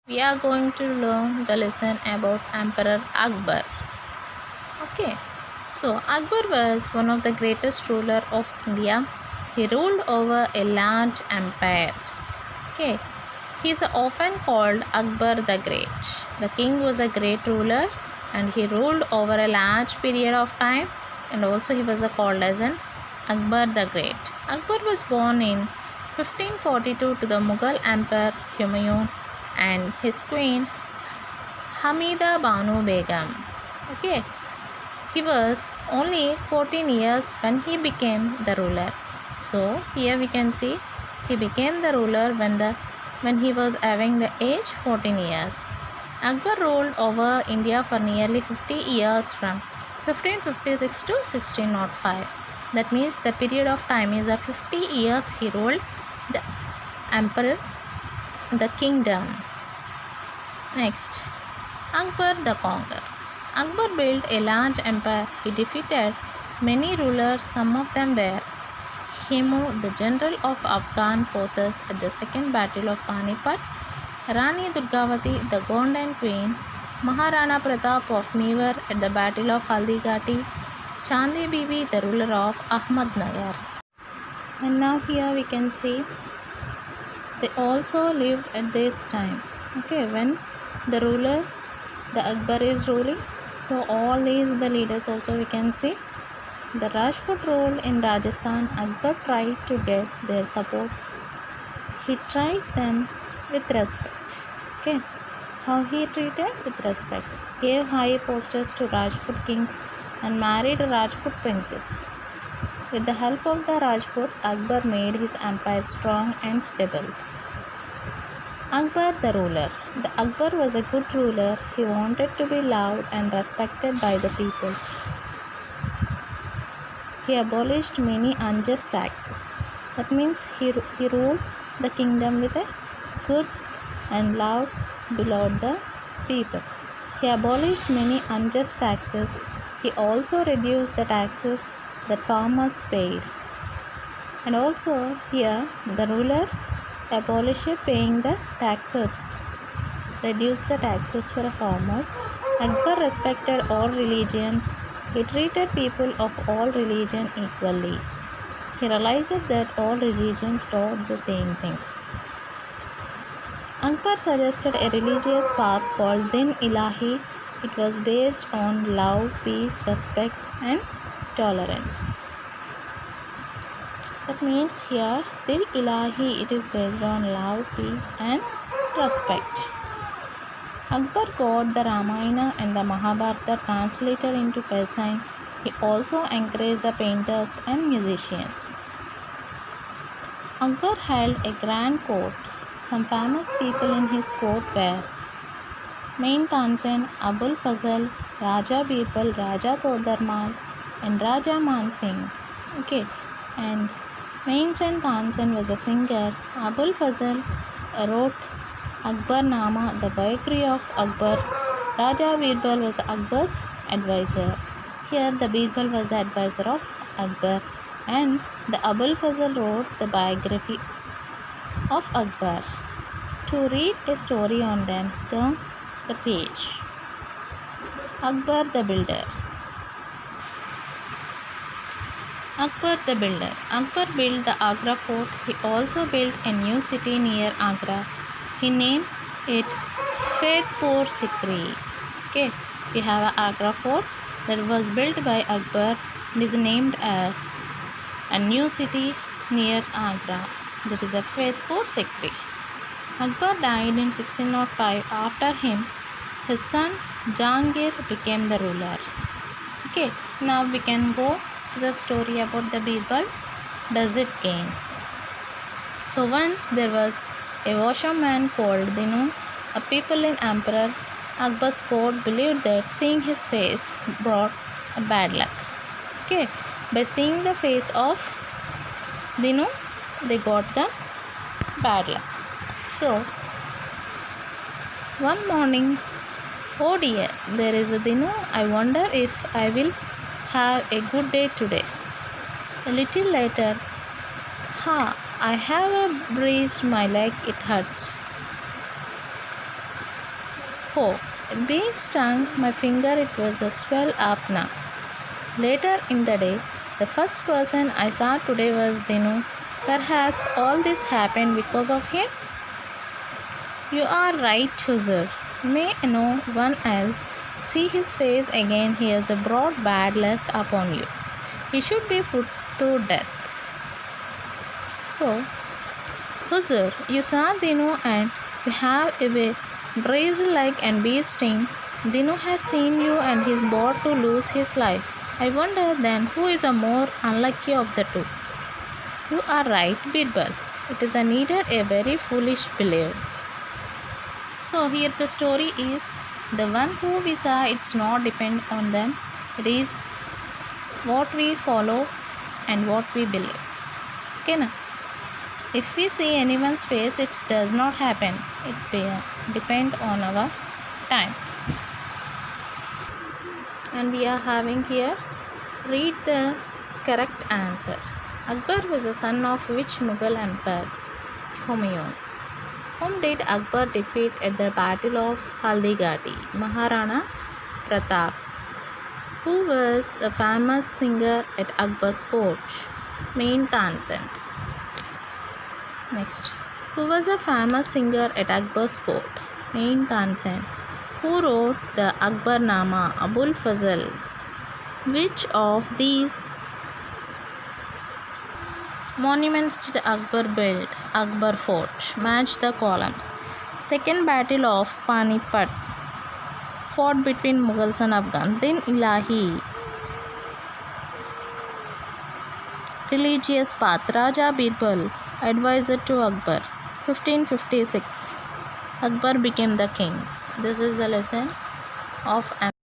We are going to learn the lesson about Emperor Akbar. Okay, so Akbar was one of the greatest ruler of India. He ruled over a large empire. Okay, he is often called Akbar the Great. The king was a great ruler and he ruled over a large period of time, and also he was called as an Akbar the Great. Akbar was born in 1542 to the Mughal Emperor Humayun and his queen Hamida Banu Begum. Okay, he was only 14 years when he became the ruler. So here we can see he became the ruler when he was having the age 14 years. Akbar ruled over India for nearly 50 years from 1556 to 1605. That means the period of time is 50 years he ruled the emperor, the kingdom. Next, Akbar the Conqueror. Akbar built a large empire. He defeated many rulers. Some of them were Himu, the general of Afghan forces at the Second Battle of Panipat, Rani Durgavati, the Golden Queen, Maharana Pratap of Mewar at the Battle of Haldighati, Chandi Bibi, the ruler of Ahmednagar. And now here we can see they also lived at this time. Okay, when the ruler, the Akbar is ruling, so all these the leaders also we can see. The Rajput rule in Rajasthan. Akbar tried to get their support. He tried them with respect. Okay, how he treated with respect. Gave high posters to Rajput kings and married Rajput princes. With the help of the Rajputs, Akbar made his empire strong and stable. Akbar the ruler. The Akbar was a good ruler. He wanted to be loved and respected by the people. He abolished many unjust taxes. That means he ruled the kingdom with a good and loved beloved the people. He abolished many unjust taxes. He also reduced the taxes that farmers paid. And also here the ruler abolished paying the taxes, reduced the taxes for the farmers. Akbar respected all religions. He treated people of all religion equally. He realized that all religions taught the same thing. Akbar suggested a religious path called Din Ilahi. It was based on love, peace, respect, and tolerance. That means here Dil Ilahi, it is based on love, peace, and respect. Akbar got the Ramayana and the Mahabharata translated into Persian. He also encouraged the painters and musicians. Akbar held a grand court. Some famous people in his court were Main Tansen, Abul Fazl, Raja Birbal, Raja Todarmal, and Raja Man Singh. Okay, and Main Tansen was a singer. Abul Fazl wrote Akbar Nama, the biography of Akbar. Raja Birbal was Akbar's advisor. Here the Birbal was the advisor of Akbar, and the Abul Fazl wrote the biography of Akbar. To read a story on them, turn the page. Akbar the Builder. Akbar the Builder. Akbar built the Agra fort. He also built a new city near Agra. He named it Faithpur Sikri. Okay, we have a Agra fort that was built by Akbar. It is named as a new city near Agra. That is a Faithpur Sikri. Akbar died in 1605. After him, his son Jahangir became the ruler. Okay, now we can go to the story about the Birbal desert king. So once there was a washerman called Dinu. A people in Emperor Akbar's court believed that seeing his face brought a bad luck. Okay, by seeing the face of Dinu, they got the bad luck. So one morning, oh dear, there is a Dinu. I wonder if I will have a good day today. A little later, I have bruised my leg, it hurts. Oh, a bee stung my finger, it was a swell up now. Later in the day, the first person I saw today was Dinu. Perhaps all this happened because of him? You are right, Huzur. May no one else see his face again. He has a brought bad luck upon you. He should be put to death. So, Huzur, you saw Dinu and you have a brazen leg and bee sting. Dinu has seen you and is about to lose his life. I wonder then who is the more unlucky of the two. You are right, Birbal. It is a needed a very foolish belief. So here the story is the one who we saw, it's not depend on them. It is what we follow and what we believe. Okay na? If we see anyone's face, it does not happen. It's depend on our time. And we are having here, read the correct answer. Akbar was the son of which Mughal emperor? Humayun. Whom did Akbar defeat at the Battle of Haldighati? Maharana Pratap. Who was the famous singer at Akbar's court? Main Tanzand. Next. Who was a famous singer at Akbar's court? Main Tanzand. Who wrote the Akbarnama? Abul Fazl. Which of these monuments did Akbar build? Akbar Fort. Match the columns. Second Battle of Panipat, fought between Mughals and Afghans. Din Ilahi. Religious path. Raja Birbal, advisor to Akbar. 1556. Akbar became the king. This is the lesson of